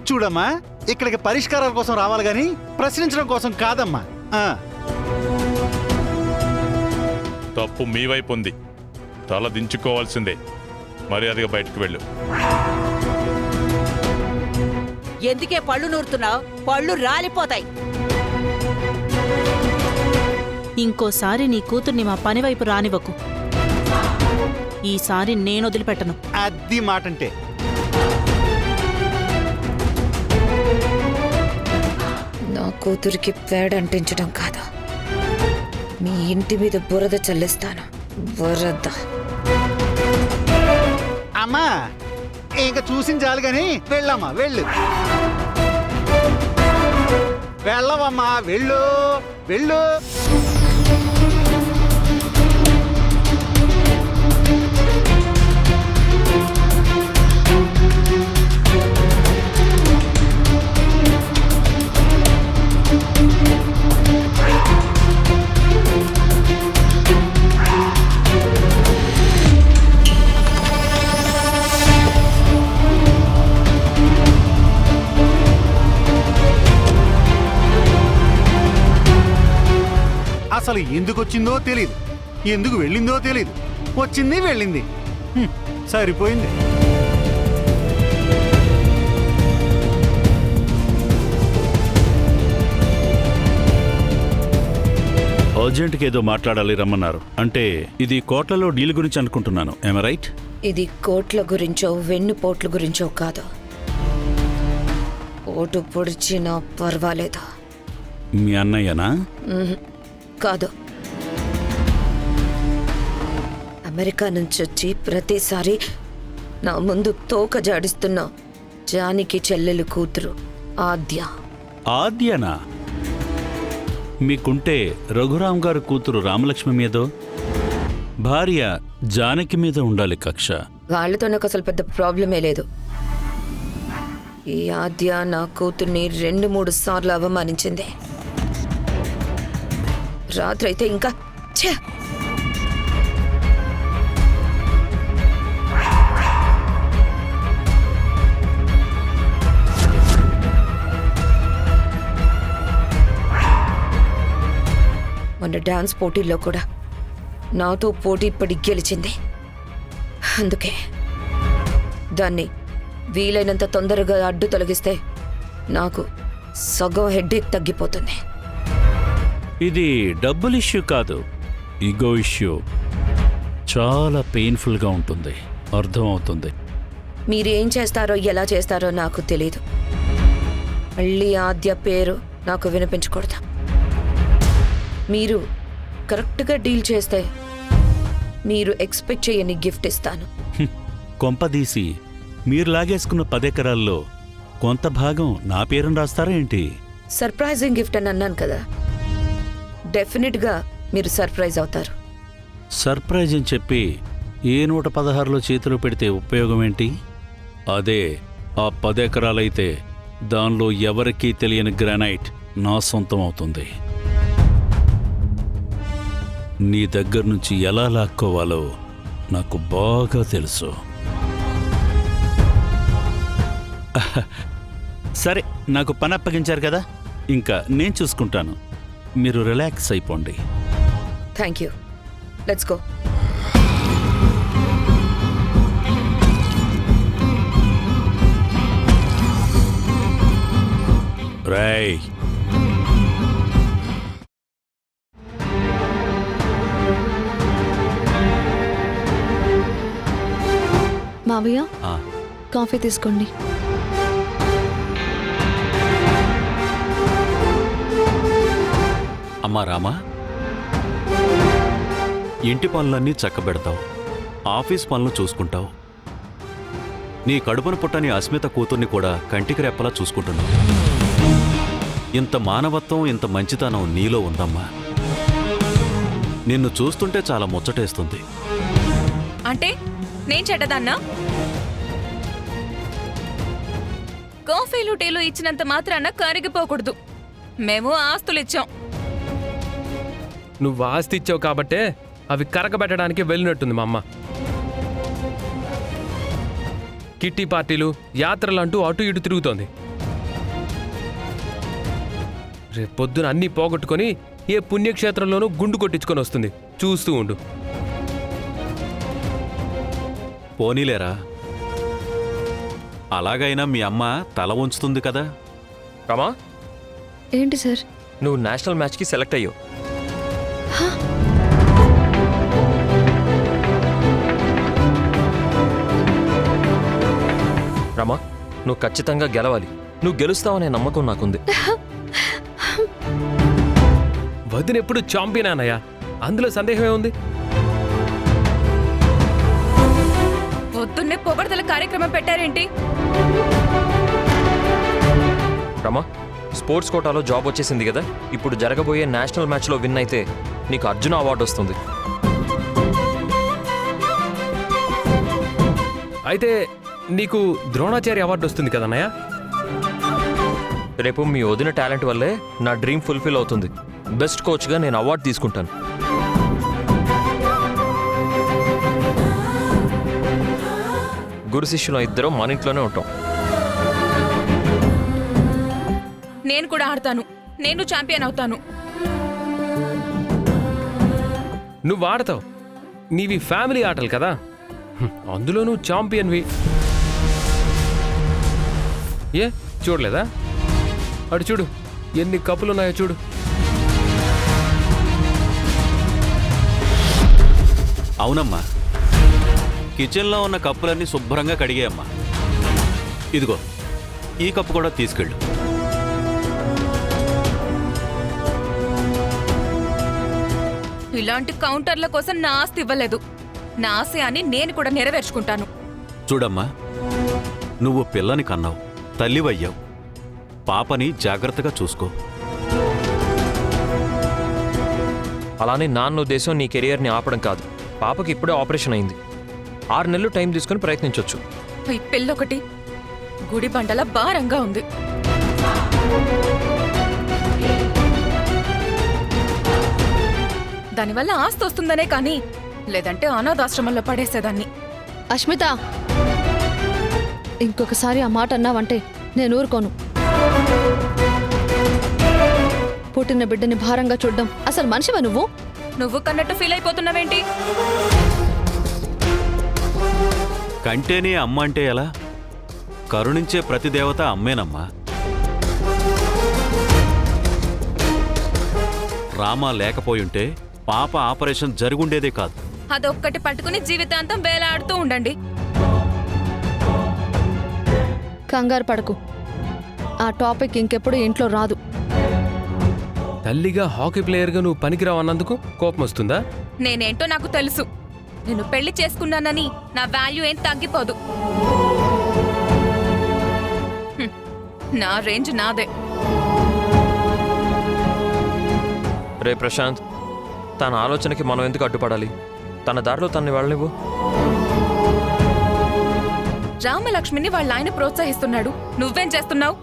చూడమ్మా, ఇక్కడికి పరిష్కారాల కోసం రావాలి గాని ప్రశ్నించడం కోసం కాదమ్మా. తప్పు మీ వైపు ఉంది, తల దించుకోవాల్సిందే. మర్యాదగా బయటకు వెళ్ళు. ఎందుకే పళ్ళు నూరుతున్నావు? పళ్ళు రాలిపోతాయి. ఇంకోసారి నీ కూతుర్ని మా పనివైపు రానివ్వకు. ఈసారి నేను వదిలిపెట్టను. అది మాటంటే. నా కూతురికి పేడ అంటించడం కాదు, మీ ఇంటి మీద బురద చల్లిస్తాను. బురద. అమ్మా, ఇంకా చూసింది చాలు గాని వెళ్ళమ్మా, వెళ్ళు. వెళ్ళవమ్మా, వెళ్ళు వెళ్ళు. అసలు ఎందుకు వచ్చిందో తెలీదు, ఎందుకు వెళ్ళిందో తెలీదు. వచ్చింది వెళ్ళింది, సరిపోయింది. అర్జెంట్కి ఏదో మాట్లాడాలి రమ్మన్నారు. అంటే ఇది కోట్లలో డీల్ గురించి అనుకుంటున్నాను. ఏమ రైట్? ఇది కోట్ల గురించో వెన్నుపోట్ల గురించో కాదు. ఓటు పొడిచినా పర్వాలేదు. మీ అన్నయ్యనా? కాదు. అమెరికా నుంచి వచ్చి ప్రతిసారి నా ముందు తోక జాడిస్తున్న జానికి చెల్లెలు కూతురు ఆద్య. ఆద్యనా? మీకుంటే రఘురామ్ గారు కూతురు రామలక్ష్మి మీదో, భార్య జానకి మీద ఉండాలి కక్ష. వాళ్ళతో నాకు అసలు పెద్ద ప్రాబ్లమే లేదు. ఈ ఆద్య నా కూతుర్ని 2-3 సార్లు అవమానించింది. రాత్రి అయితే ఇంకా ఛే! మొన్న డాన్స్ పోటీల్లో కూడా నాతో పోటీ పడి గెలిచింది. అందుకే దాన్ని వీలైనంత తొందరగా అడ్డు తొలగిస్తే నాకు సగం హెడ్ఏక్ తగ్గిపోతుంది. ఇది డబ్బుల్ ఇష్యూ కాదు, ఈగో ఇష్యూ. చాలా పెయిన్ఫుల్గా ఉంటుంది, అర్థమవుతుంది. మీరు ఏం చేస్తారో ఎలా చేస్తారో నాకు తెలీదు. మళ్ళీ ఆద్య పేరు నాకు వినిపించకూడదు. మీరు కరెక్ట్గా డీల్ చేస్తే మీరు ఎక్స్పెక్ట్ చేయని గిఫ్ట్ ఇస్తాను. కొంపదీసి మీరు లాగేసుకున్న 10 ఎకరాల్లో కొంత భాగం నా పేరును రాస్తారా ఏంటి? సర్ప్రైజింగ్ గిఫ్ట్ అని అన్నాను కదా, డెఫినెట్గా మీరు సర్ప్రైజ్ అవుతారు. సర్ప్రైజ్ అని చెప్పి ఏ 116లో చేతిలో పెడితే ఉపయోగం ఏంటి? అదే ఆ 10 ఎకరాలైతే దానిలో ఎవరికీ తెలియని గ్రానైట్ నా సొంతం అవుతుంది. నీ దగ్గర నుంచి ఎలా లాక్కోవాలో నాకు బాగా తెలుసు. సరే, నాకు పని అప్పగించారు కదా, ఇంకా నేను చూసుకుంటాను. మీరు రిలాక్స్ అయిపోండి. Thank you. Let's go. రేయ్, మావయ్య, కాఫీ తీసుకోండి. అమ్మా రామా, ఇంటి పనులన్నీ చక్కబెడతావు, ఆఫీస్ పనులు చూసుకుంటావు, నీ కడుపున పుట్టని అస్మిత కూతుర్ని కూడా కంటికి రెప్పలా చూసుకుంటున్నావు. ఇంత మానవత్వం, ఇంత మంచితనం నీలో ఉందమ్మా. నిన్ను చూస్తుంటే చాలా ముచ్చటేస్తుంది. అంటే నేను చెడ్డదాన్నా? కాఫీలు టీలు ఇచ్చినంత మాత్రాన కరిగిపోకూడదు. మేము ఆస్తులిచ్చాం. నువ్వు ఆస్తి ఇచ్చావు కాబట్టే అవి కరగబెట్టడానికి వెళ్ళినట్టుంది మా అమ్మ. కిట్టి పార్టీలు యాత్రలంటూ అటు ఇటు తిరుగుతోంది. రేపొద్దున అన్నీ పోగొట్టుకొని ఏ పుణ్యక్షేత్రంలోనూ గుండు కొట్టించుకొని వస్తుంది. చూస్తూ ఉండు. పోనీలేరా, అలాగైనా మీ అమ్మ తల ఉంచుతుంది కదా. రమా, ఏంటి సార్? నువ్వు నేషనల్ మ్యాచ్కి సెలెక్ట్ అయ్యావు. రమా, నువ్వు ఖచ్చితంగా గెలవాలి. నువ్వు గెలుస్తావనే నమ్మకం నాకుంది. వదినెప్పుడు ఛాంపియన్ అన్నయ్య, అందులో సందేహమే ఉంది. పొద్దున్నే పొగడతల కార్యక్రమం పెట్టారేంటి? రమా, స్పోర్ట్స్ కోటాలో జాబ్ వచ్చేసింది కదా. ఇప్పుడు జరగబోయే నేషనల్ మ్యాచ్లో విన్ అయితే నీకు అర్జున అవార్డు వస్తుంది. అయితే నీకు ద్రోణాచార్య అవార్డు వస్తుంది కదన్నయ్య. రేపు మీ వదిన టాలెంట్ వల్లే నా డ్రీమ్ ఫుల్ఫిల్ అవుతుంది. బెస్ట్ కోచ్గా నేను అవార్డు తీసుకుంటాను. గురు శిష్యులు ఇద్దరం మన ఇంట్లోనే ఉంటాం. నేను కూడా ఆడతాను. నేను ఛాంపియన్ అవుతాను. నువ్వు ఆడతావు. నీవి ఫ్యామిలీ ఆటలు కదా, అందులో నువ్వు ఛాంపియన్వి. ఏ చూడలేదా? అటు చూడు, ఎన్ని కప్పులున్నాయో చూడు. అవునమ్మా, కిచెన్లో ఉన్న కప్పులన్నీ శుభ్రంగా కడిగాయమ్మా. ఇదిగో ఈ కప్పు కూడా తీసుకెళ్ళు. ఇలాంటి కౌంటర్ల కోసం నా ఆస్తి ఇవ్వలేదు. నా ఆశయాన్ని నేను కూడా నెరవేర్చుకుంటాను. చూడమ్మా, నువ్వు పిల్లని కన్నావు, తల్లివయ్యావు. పాపని జాగ్రత్తగా చూసుకో. అలానే నాన్న ఉద్దేశం నీ కెరియర్ని ఆపడం కాదు. పాపకి ఇప్పుడే ఆపరేషన్ అయింది. 6 నెలలు టైం తీసుకుని ప్రయత్నించవచ్చు. ఈ పెళ్ళొకటి గుడి బండల భారంగా ఉంది. దానివల్ల ఆస్తి వస్తుందనే కానీ, లేదంటే అనాథాశ్రమంలో పడేసేదాన్ని. అష్మిత, ఇంకొకసారి ఆ మాట అన్నావంటే నేను ఊరుకోను. పుట్టిన బిడ్డని భారంగా చూడ్డం అసలు మనిషివా నువ్వు? నువ్వు కన్నట్టు ఫీల్ అయిపోతున్నావేంటి? కంటేనే అమ్మ అంటే ఎలా? కరుణించే ప్రతి దేవత అమ్మేనమ్మా. రామ లేకపోయుంటే పాప ఆపరేషన్ జరుగుండేదే కాదు. అదొక్కటి పట్టుకుని జీవితాంతం వేలాడుతూ ఉండండి. కంగారు పడకు, ఆ టాపిక్ ఇంకెప్పుడు ఇంట్లో రాదు. తల్లిగా హాకీ ప్లేయర్గా నువ్వు పనికిరావు అన్నందుకు కోపం వస్తుందా? నేనేంటో నాకు తెలుసు. నేను పెళ్లి చేసుకున్నానని నా వాల్యూ ఏం తగ్గిపోదు. నా రేంజ్ నాదే. రే ప్రశాంత్, తన ఆలోచనకి మనం ఎందుకు అడ్డుపడాలి? తన దారిలో తనని వెళ్ళనివ్వు. రామలక్ష్మిని వాళ్ళ ఆయన ప్రోత్సహిస్తున్నాడు. నువ్వేం చేస్తున్నావు?